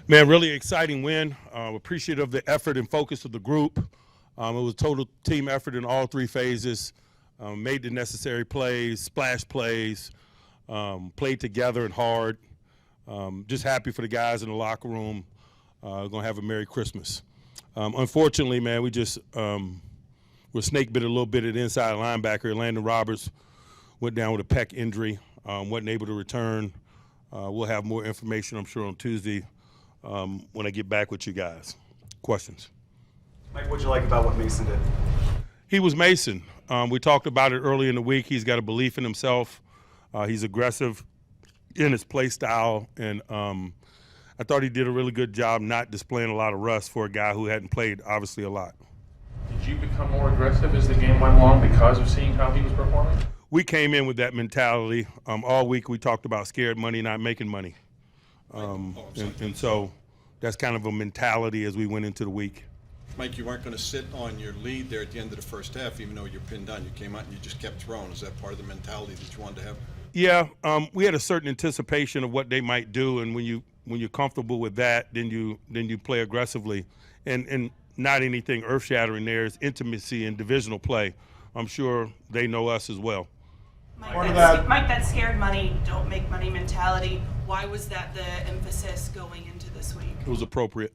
Man, really exciting win. Appreciative of the effort and focus of the group. It was a total team effort in all three phases. Made the necessary plays, splash plays, played together and hard. Just happy for the guys in the locker room. Going to have a Merry Christmas. Unfortunately, man, we just were snake bit a little bit at the inside linebacker. Landon Roberts went down with a pec injury, wasn't able to return. We'll have more information, I'm sure, on Tuesday when I get back with you guys. Questions? Mike, what'd you like about what Mason did? He was Mason. We talked about it early in the week. He's got a belief in himself. He's aggressive in his play style, and I thought he did a really good job not displaying a lot of rust for a guy who hadn't played, obviously, a lot. Did you become more aggressive as the game went along because of seeing how he was performing? We came in with that mentality. All week we talked about scared money, not making money. And so that's kind of a mentality as we went into the week. Mike, you weren't going to sit on your lead there at the end of the first half, even though you're pinned down. You came out and you just kept throwing. Is that part of the mentality that you wanted to have? Yeah, we had a certain anticipation of what they might do, and when you're comfortable with that, then you play aggressively, and not anything earth-shattering. There's intimacy in divisional play. I'm sure they know us as well. Mike, that scared money, don't make money mentality, why was that the emphasis going into this week? It was appropriate.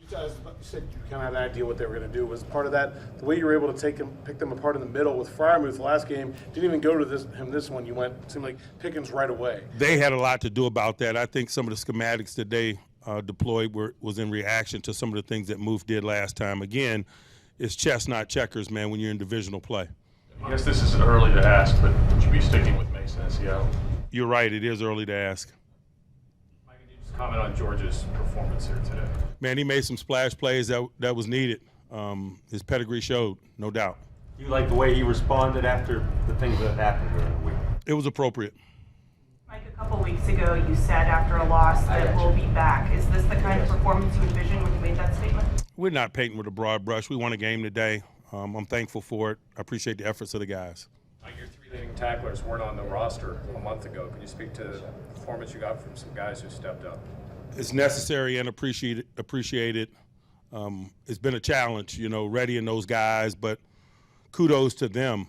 You guys, you said you kind of had an idea what they were going to do. Was part of that the way you were able to pick them apart in the middle with Freiermuth last game? Didn't even go to this one. You went, it seemed like Pickens right away. They had a lot to do about that. I think some of the schematics that they deployed was in reaction to some of the things that Muth did last time. Again, it's chess, not checkers, man, when you're in divisional play. I guess this is early to ask, but would you be sticking with Mason in Seattle? You're right. It is early to ask. Mike, could you just comment on George's performance here today? Man, he made some splash plays that was needed. His pedigree showed, no doubt. You like the way he responded after the things that happened during the week? It was appropriate. Mike, a couple weeks ago you said after a loss that we'll be back. Is this the kind of performance you envisioned when you made that statement? We're not painting with a broad brush. We won a game today. I'm thankful for it. I appreciate the efforts of the guys. Mike, your three leading tacklers weren't on the roster a month ago. Can you speak to the performance you got from some guys who stepped up? It's necessary and appreciated. It's been a challenge, readying those guys, but kudos to them.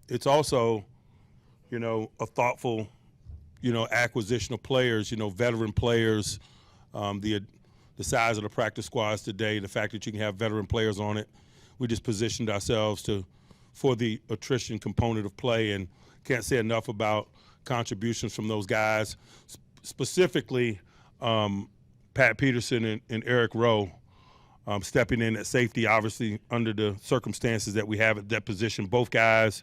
It's also, a thoughtful, acquisition of players, veteran players, the size of the practice squads today, the fact that you can have veteran players on it. We just positioned ourselves for the attrition component of play, and can't say enough about contributions from those guys, specifically Pat Peterson and Eric Rowe stepping in at safety, obviously under the circumstances that we have at that position. Both guys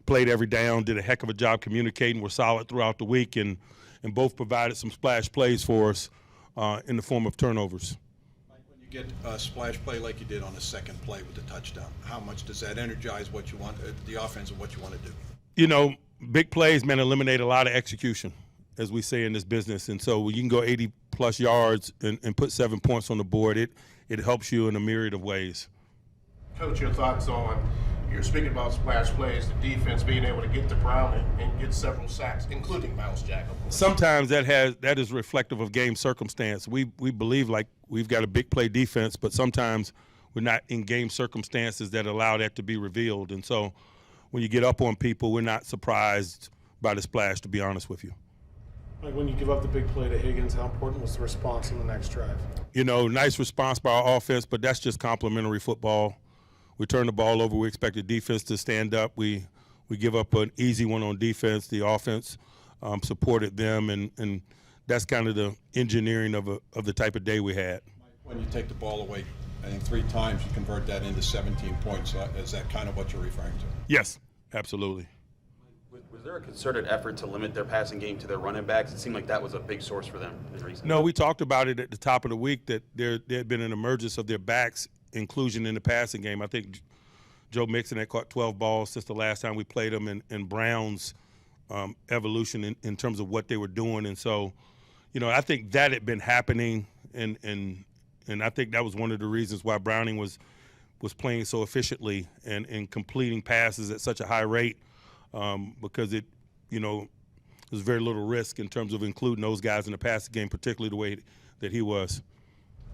played every down, did a heck of a job communicating, were solid throughout the week, and both provided some splash plays for us in the form of turnovers. Get a splash play like you did on the second play with the touchdown. How much does that energize what you want, the offense, and what you want to do? Big plays, man, eliminate a lot of execution, as we say in this business. And so when you can go 80-plus yards and put 7 points on the board, it helps you in a myriad of ways. Coach, your thoughts on, you're speaking about splash plays, the defense being able to get to Brown and get several sacks, including Miles Jack. Sometimes that is reflective of game circumstance. We believe like we've got a big play defense, but sometimes we're not in game circumstances that allow that to be revealed. And so when you get up on people, we're not surprised by the splash, to be honest with you. Like when you give up the big play to Higgins, how important was the response in the next drive? Nice response by our offense, but that's just complimentary football. We turn the ball over. We expect the defense to stand up. We give up an easy one on defense. The offense supported them, and that's kind of the engineering of the type of day we had. When you take the ball away, I think 3 times you convert that into 17 points. Is that kind of what you're referring to? Yes, absolutely. Was there a concerted effort to limit their passing game to their running backs? It seemed like that was a big source for them in recent. No, we talked about it at the top of the week that there had been an emergence of their backs inclusion in the passing game. I think Joe Mixon had caught 12 balls since the last time we played them, and Brown's evolution in terms of what they were doing. And so, I think that had been happening, and I think that was one of the reasons why Browning was playing so efficiently and completing passes at such a high rate, because there's there's very little risk in terms of including those guys in the passing game, particularly the way that he was.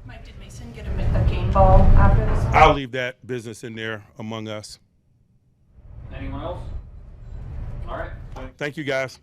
Mike, did Mason get a game ball after this? I'll leave that business in there among us. Anyone else? All right. Thank you, guys.